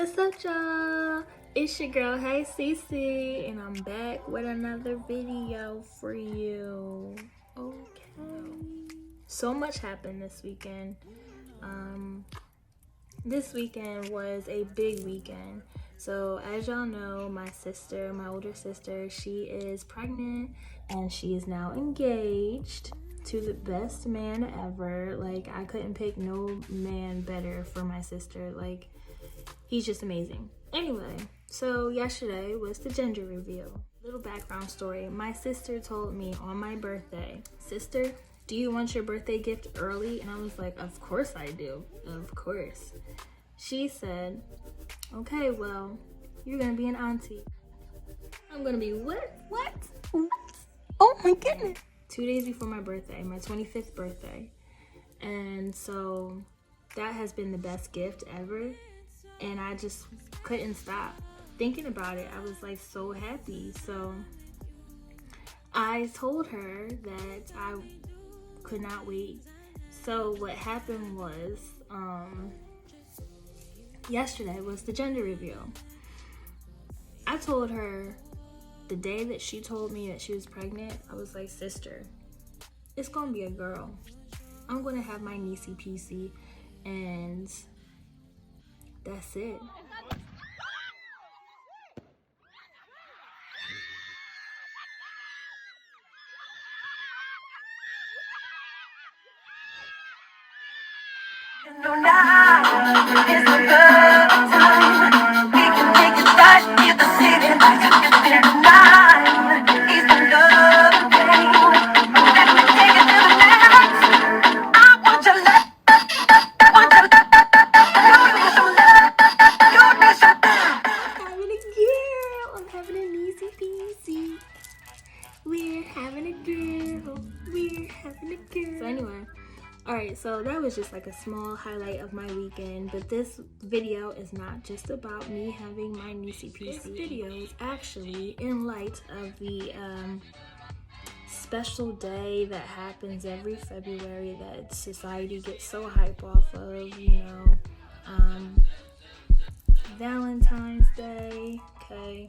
What's up, y'all? It's your girl, hey Cece, and I'm back with another video for you. Okay. So much happened this weekend. This weekend was a big weekend. So as y'all know, my older sister, she is pregnant and she is now engaged to the best man ever. Like, I couldn't pick no man better for my sister. Like, he's just amazing. Anyway, so yesterday was the gender reveal. Little background story. My sister told me on my birthday, "Sister, do you want your birthday gift early?" And I was like, "Of course I do. Of course." She said, "Okay, well, you're gonna be an auntie." I'm gonna be what? What? Oh my goodness. 2 days before my birthday, my 25th birthday. And so that has been the best gift ever. And I just couldn't stop thinking about it. I was like so happy. So I told her that I could not wait. So what happened was, yesterday was the gender reveal. I told her the day that she told me that she was pregnant, I was like, "Sister, it's gonna be a girl. I'm gonna have my niecey peasy, and that's it." It's a good time. We can take it start in the city like tonight. It's another day. Let me take it to the max. I want your love. I want your love. You need some love. You need some Having a girl. I'm having a niecey peasy. We're having a girl. We're having a girl. So anyway. Alright, so that was just like a small highlight of my weekend, but this video is not just about me having my niecey peasy. This video is actually in light of the special day that happens every February that society gets so hype off of, Valentine's Day, okay?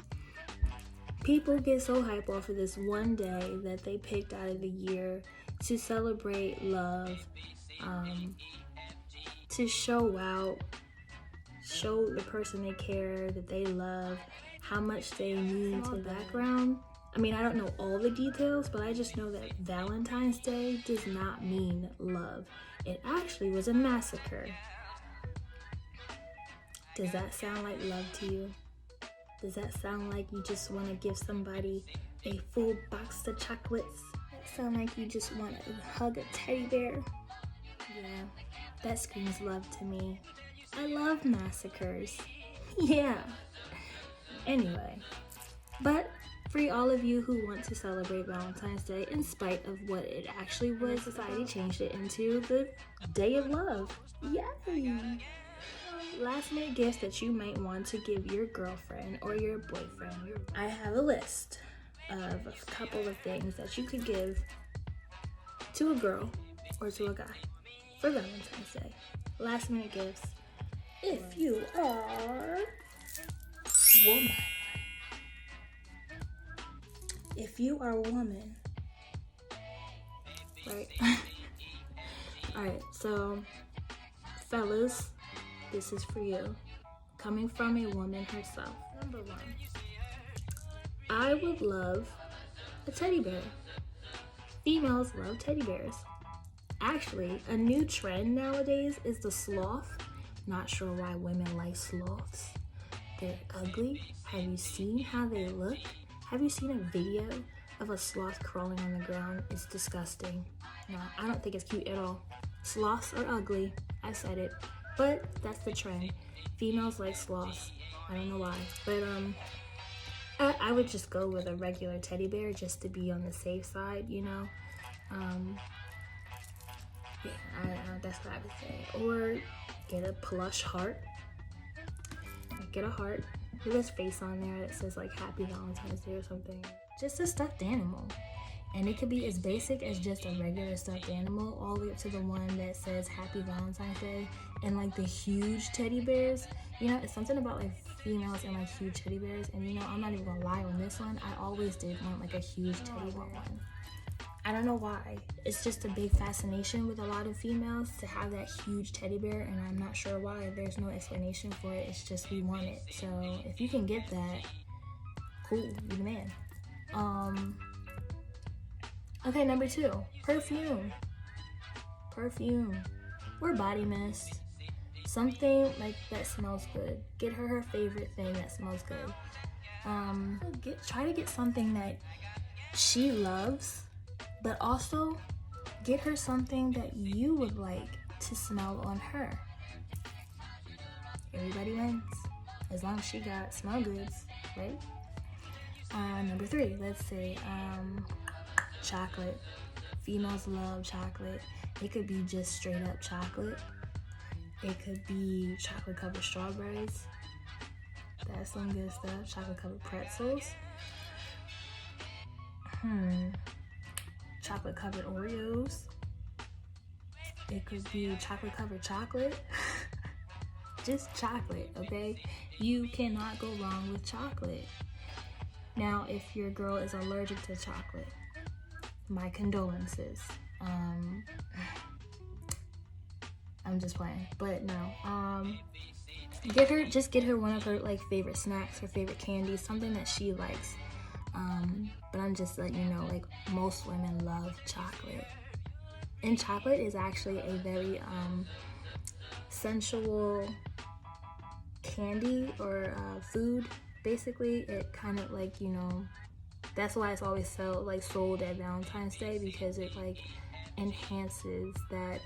People get so hype off of this one day that they picked out of the year to celebrate love, to show out, show the person they care, that they love, how much they mean to the background. I mean, I don't know all the details, but I just know that Valentine's Day does not mean love. It actually was a massacre. Does that sound like love to you? Does that sound like you just want to give somebody a full box of chocolates? Sound like you just want to hug a teddy bear? Yeah, that screams love to me. I love massacres. Yeah. Anyway, but for all of you who want to celebrate Valentine's Day in spite of what it actually was, society changed it into the Day of Love. Yay! Last minute gifts that you might want to give your girlfriend or your boyfriend. I have a list of a couple of things that you could give to a girl or to a guy for Valentine's Day. Last minute gifts. If you are woman. If you are a woman. Right? Alright, so fellas, this is for you. Coming from a woman herself. Number one. I would love a teddy bear. Females love teddy bears. Actually, a new trend nowadays is the sloth. Not sure why women like sloths. They're ugly. Have you seen how they look? Have you seen a video of a sloth crawling on the ground? It's disgusting. No, I don't think it's cute at all. Sloths are ugly. I said it. But that's the trend. Females like sloths. I don't know why. But I would just go with a regular teddy bear just to be on the safe side, Yeah, that's what I would say. Or get a plush heart. Get a heart with his face on there that says like Happy Valentine's Day or something. Just a stuffed animal. And it could be as basic as just a regular stuffed animal, all the way up to the one that says Happy Valentine's Day, and like the huge teddy bears. You know, it's something about like females and like huge teddy bears. And you know, I'm not even gonna lie on this one, I always did want like a huge teddy bear one. I don't know why. It's just a big fascination with a lot of females to have that huge teddy bear, and I'm not sure why. There's no explanation for it. It's just we want it. So if you can get that, cool, you're the man. Okay, number 2, perfume. Perfume or body mist. Something like that smells good. Get her her favorite thing that smells good. Try to get something that she loves, but also get her something that you would like to smell on her. Everybody wins, as long as she got smell goods, right? Number 3, let's say chocolate. Females love chocolate. It could be just straight up chocolate. It could be chocolate covered strawberries. That's some good stuff. Chocolate covered pretzels. Chocolate covered Oreos. It could be chocolate covered chocolate. Just chocolate, okay? You cannot go wrong with chocolate. Now, if your girl is allergic to chocolate, my condolences. I'm just playing, but no. Get her one of her like favorite snacks, her favorite candies, something that she likes. But I'm just letting you know, like, most women love chocolate, and chocolate is actually a very sensual candy or food. Basically, it kind of like, you know, that's why it's always sold at Valentine's Day, because it like enhances that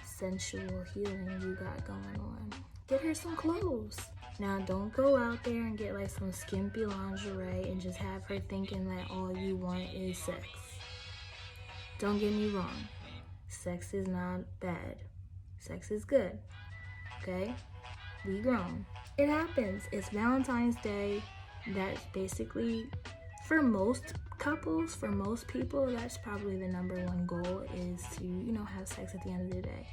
sensual healing you got going on. Get her some clothes. Now, don't go out there and get like some skimpy lingerie and just have her thinking that all you want is sex. Don't get me wrong. Sex is not bad. Sex is good. Okay? We grown. It happens. It's Valentine's Day. That's basically, for most couples, for most people, that's probably the number 1 goal, is to, you know, have sex at the end of the day.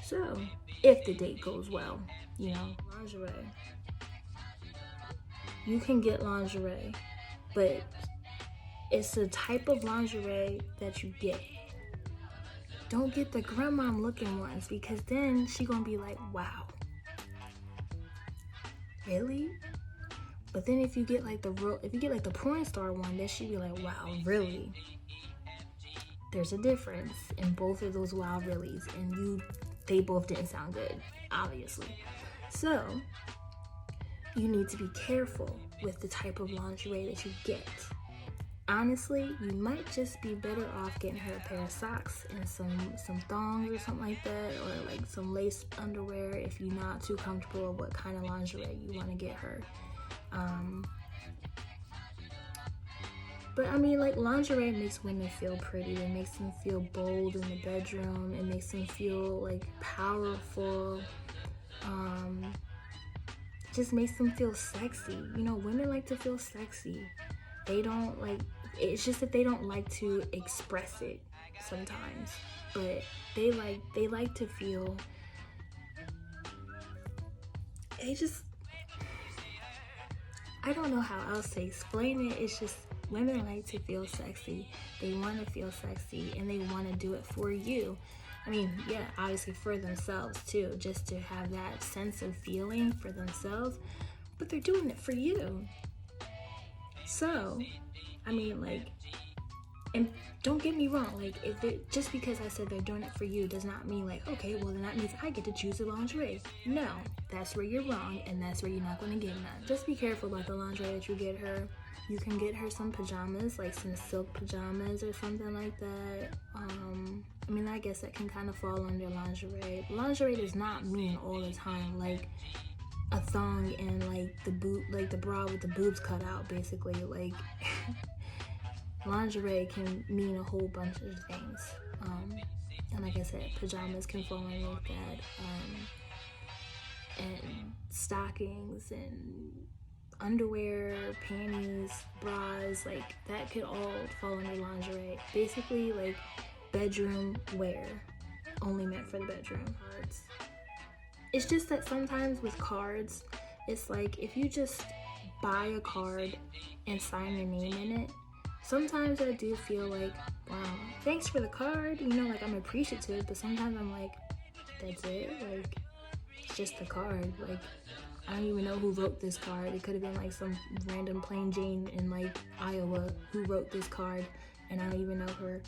So, if the date goes well, you know, lingerie. You can get lingerie, but it's the type of lingerie that you get. Don't get the grandmom looking ones, because then she gonna be like, wow, really? But then if you get like the porn star one, then she be like, wow, really? There's a difference in both of those wow reallys, and they both didn't sound good, obviously. So you need to be careful with the type of lingerie that you get. Honestly, you might just be better off getting her a pair of socks and some thongs or something like that, or like some lace underwear if you're not too comfortable with what kind of lingerie you want to get her. But I mean, like, lingerie makes women feel pretty. It makes them feel bold in the bedroom. It makes them feel like powerful. Just makes them feel sexy. You know, women like to feel sexy. They don't like, it's just that they don't like to express it sometimes, but they like to feel, I don't know how else to explain it. It's just, women like to feel sexy. They want to feel sexy, and they want to do it for you. I mean, yeah, obviously for themselves too, just to have that sense of feeling for themselves, but they're doing it for you. So, I mean, like, and don't get me wrong, like, just because I said they're doing it for you does not mean like, okay, well then that means I get to choose the lingerie. No, that's where you're wrong, and that's where you're not going to get none. Just be careful about the lingerie that you get her. You can get her some pajamas, like some silk pajamas or something like that. I mean, I guess that can kind of fall under lingerie. Lingerie does not mean all the time like a thong and like the bra with the boobs cut out, basically. Like, lingerie can mean a whole bunch of things. And like I said, pajamas can fall underneath that. And stockings and underwear, panties, bras, like that could all fall under lingerie. Basically, like bedroom wear, only meant for the bedroom. Cards. It's just that sometimes with cards, it's like if you just buy a card and sign your name in it, sometimes I do feel like, wow, thanks for the card, you know, like I'm appreciative, but sometimes I'm like, that's it? Like, it's just a card. Like, I don't even know who wrote this card. It could have been like some random plain Jane in like Iowa who wrote this card, and I don't even know her.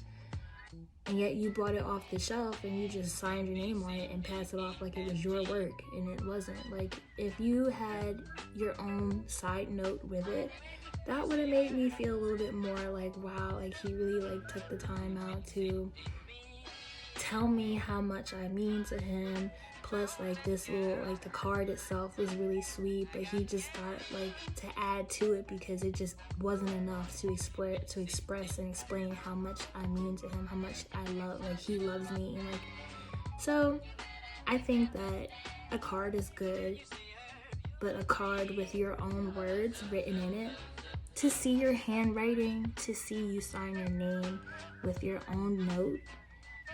And yet you bought it off the shelf and you just signed your name on it and passed it off like it was your work, and it wasn't. Like, if you had your own side note with it, that would have made me feel a little bit more like, wow, like he really like took the time out to tell me how much I mean to him. Plus, like, this little, like, the card itself was really sweet, but he just thought, like, to add to it because it just wasn't enough to express and explain how much I mean to him, how much I love, like, he loves me. And, like, so I think that a card is good, but a card with your own words written in it, to see your handwriting, to see you sign your name with your own note,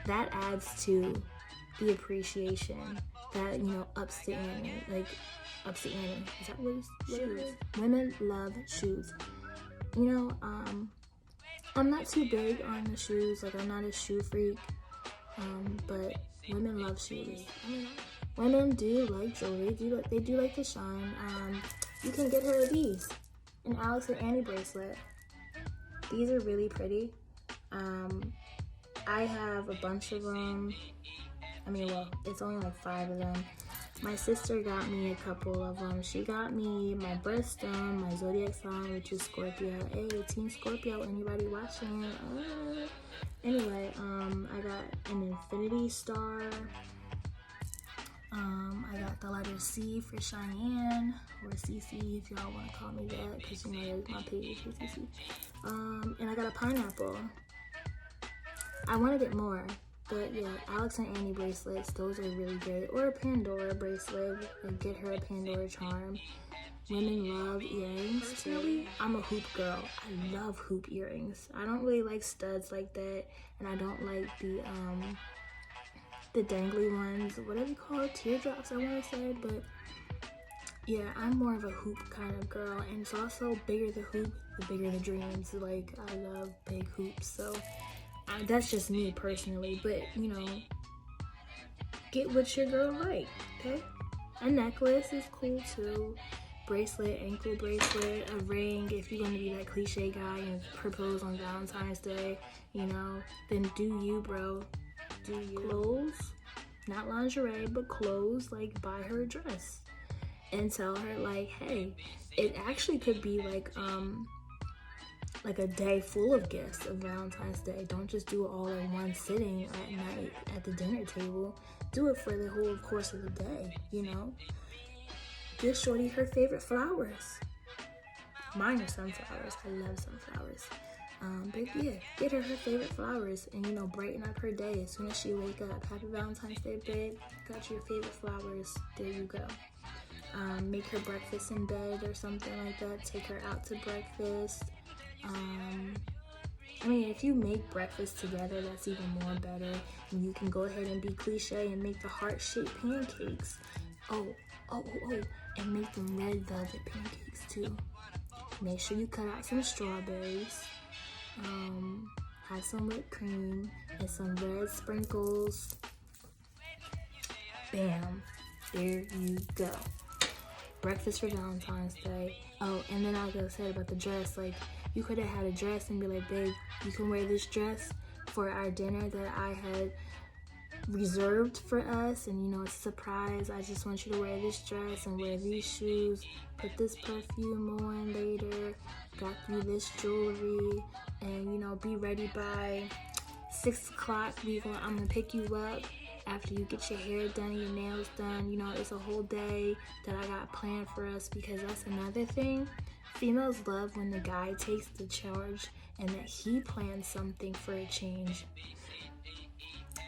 that adds to the appreciation, that, you know, ups the ante. Like, ups the ante. Is that what it is? Women love shoes. You know, I'm not too big on the shoes. Like, I'm not a shoe freak. But women love shoes. I mean, women do like jewelry. They do like to shine. You can get her these, an Alex and Annie bracelet. These are really pretty. I have a bunch of them. I mean, well, it's only like 5 of them. My sister got me a couple of them. She got me my birthstone, my zodiac sign, which is Scorpio. Hey, Team Scorpio, anybody watching? Anyway, I got an infinity star. I got the letter C for Cheyenne, or CC if y'all want to call me that, because you know my page is CC. And I got a pineapple. I want to get more, but yeah, Alex and Annie bracelets, those are really great. Or a Pandora bracelet, and get her a Pandora charm. Women love earrings. Personally, I'm a hoop girl. I love hoop earrings. I don't really like studs like that, and I don't like the dangly ones. What are they called? Teardrops, I want to say, but yeah, I'm more of a hoop kind of girl, and it's also bigger the hoop, the bigger the dreams. Like, I love big hoops, so that's just me personally, but you know, get what your girl like, okay? A necklace is cool too. Bracelet, ankle bracelet, a ring. If you're gonna be that cliche guy and propose on Valentine's Day, you know, then do you, bro. Do you. Clothes, not lingerie, but clothes. Like, buy her a dress and tell her, like, hey, it actually could be like a day full of gifts of Valentine's Day. Don't just do it all in one sitting at night at the dinner table. Do it for the whole course of the day, you know? Give shorty her favorite flowers. Mine are sunflowers. I love sunflowers. But yeah, get her favorite flowers and, you know, brighten up her day as soon as she wake up. Happy Valentine's Day, babe. Got your favorite flowers. There you go. Make her breakfast in bed or something like that. Take her out to breakfast. I mean, if you make breakfast together, that's even more better. And you can go ahead and be cliche and make the heart-shaped pancakes. And make them red velvet pancakes too. Make sure you cut out some strawberries. Have some whipped cream and some red sprinkles. Bam, there you go. Breakfast for Valentine's Day. Oh, and then I was gonna say about the dress, like, you could have had a dress and be like, babe, you can wear this dress for our dinner that I had reserved for us, and you know, it's a surprise. I just want you to wear this dress and wear these shoes, put this perfume on later, got you this jewelry, and you know, be ready by 6 o'clock. I'm gonna pick you up after you get your hair done, your nails done. You know, it's a whole day that I got planned for us, because that's another thing. Females love when the guy takes the charge and that he plans something for a change.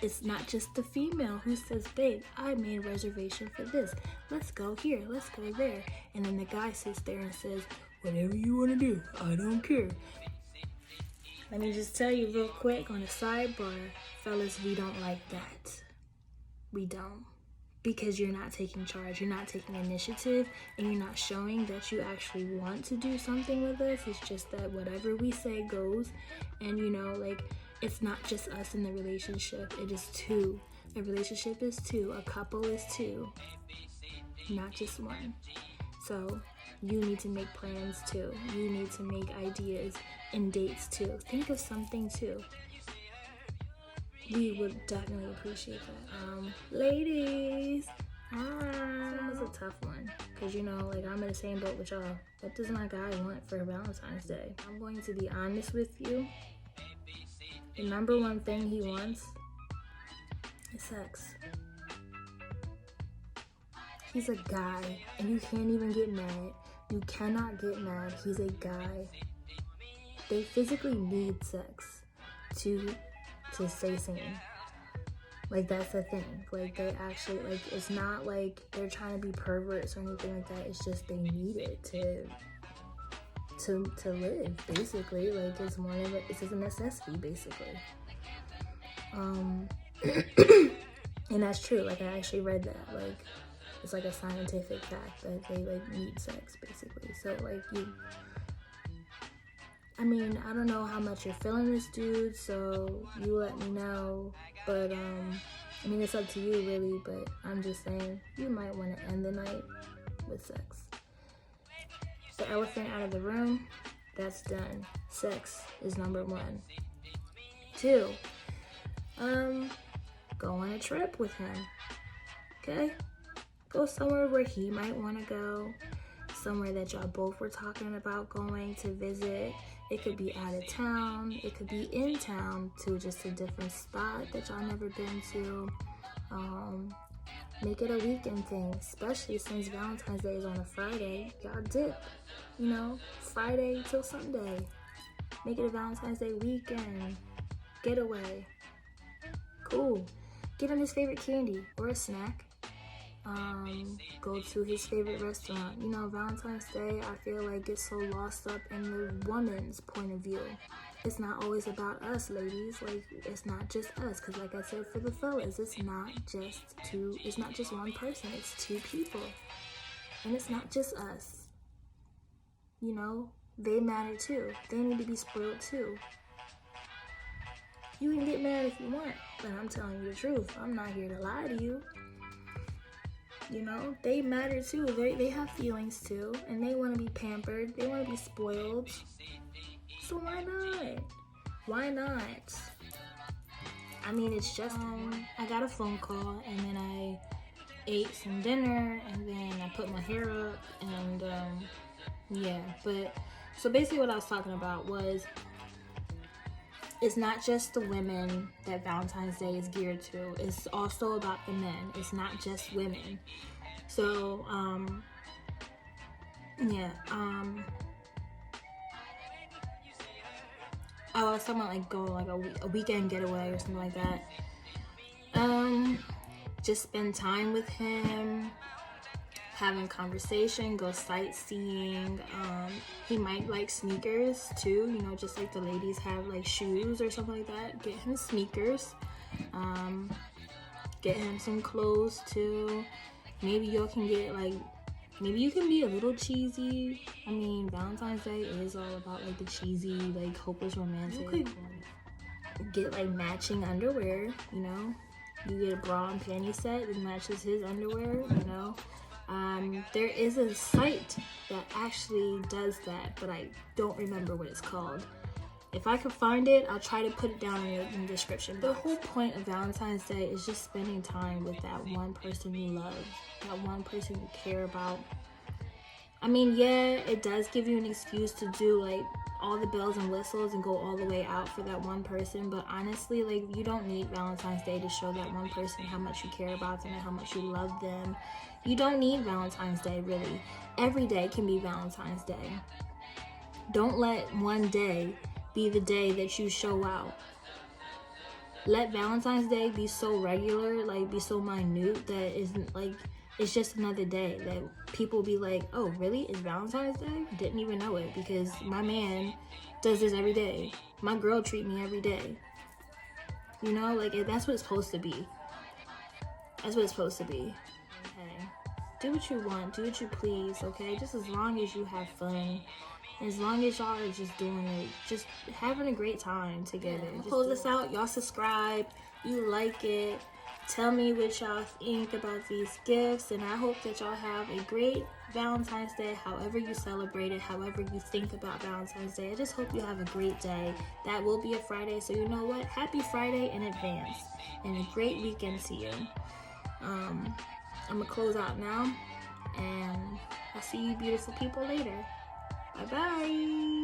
It's not just the female who says, babe, I made a reservation for this. Let's go here, let's go there. And then the guy sits there and says, whatever you want to do, I don't care. Let me just tell you real quick on a sidebar, fellas, we don't like that. We don't. Because you're not taking charge, you're not taking initiative, and you're not showing that you actually want to do something with us. It's just that whatever we say goes. And you know, like, it's not just us in the relationship, it is two. A relationship is two, a couple is two, not just one. So you need to make plans too. You need to make ideas and dates too. Think of something too. We would definitely appreciate that. Ladies, that was a tough one. Cause you know, like, I'm in the same boat with y'all. What does my guy want for Valentine's Day? I'm going to be honest with you. The number one thing he wants is sex. He's a guy, and you can't even get mad. You cannot get mad. He's a guy. They physically need sex to stay sane. Like, that's the thing. Like, they actually, like, it's not like they're trying to be perverts or anything like that. It's just they need it to live, basically. Like, it's more of a, it's just a necessity, basically. And that's true. Like, I actually read that. Like, it's like a scientific fact that they, like, need sex, basically. So, like, I mean, I don't know how much you're feeling this dude, so you let me know. But, I mean, it's up to you, really, but I'm just saying, you might want to end the night with sex. The elephant out of the room, that's done. Sex is number one. 2, go on a trip with him, okay? Go somewhere where he might want to go, somewhere that y'all both were talking about going to visit. It could be out of town, it could be in town to just a different spot that y'all never been to. Make it a weekend thing, especially since Valentine's Day is on a Friday. Y'all dip, you know, Friday till Sunday. Make it a Valentine's Day weekend getaway. Cool. Get him his favorite candy or a snack. Go to his favorite restaurant. You know, Valentine's Day, I feel like gets so lost up in the woman's point of view. It's not always about us, ladies. Like, it's not just us, because like I said for the fellas, it's not just one person, it's two people. And it's not just us. You know, they matter too. They need to be spoiled too. You can get mad if you want, but I'm telling you the truth. I'm not here to lie to you. You know, they matter too. They have feelings too, and they want to be pampered. They want to be spoiled. So why not? Why not? I mean, it's just, I got a phone call, and then I ate some dinner, and then I put my hair up, and yeah. But, so basically what I was talking about was, it's not just the women that Valentine's Day is geared to. It's also about the men. It's not just women. So, yeah. I was talking about like going like a weekend getaway or something like that. Just spend time with him, having conversation, go sightseeing. He might like sneakers too, you know, just like the ladies have like shoes or something like that. Get him sneakers. Get him some clothes too. Maybe y'all can get like, maybe you can be a little cheesy. I mean, Valentine's Day is all about like the cheesy, like hopeless romantic. You could get like matching underwear, you know. You get a bra and panty set that matches his underwear, you know. There is a site that actually does that, but I don't remember what it's called. If I can find it, I'll try to put it down in the description. The whole point of Valentine's Day is just spending time with that one person you love, that one person you care about. I mean, yeah, it does give you an excuse to do like all the bells and whistles and go all the way out for that one person, but honestly, like, you don't need Valentine's Day to show that one person how much you care about them and how much you love them. You don't need Valentine's Day, really. Every day can be Valentine's Day. Don't let one day be the day that you show out. let Valentine's Day be so regular, like be so minute that isn't like it's just another day that people be like, oh really, it's Valentine's Day? Didn't even know it, because my man does this every day. My girl treat me every day. You know, like that's what it's supposed to be. That's what it's supposed to be. Okay, do what you want, do what you please, okay? Just as long as you have fun, as long as y'all are just doing it, just having a great time together. Yeah, close this out. Y'all subscribe, you like it, tell me what y'all think about these gifts, and I hope that y'all have a great Valentine's Day, however you celebrate it, however you think about Valentine's Day. I just hope you have a great day. That will be a Friday, so you know what? Happy Friday in advance, and a great weekend to you. I'm gonna close out now, and I'll see you beautiful people later. Bye bye.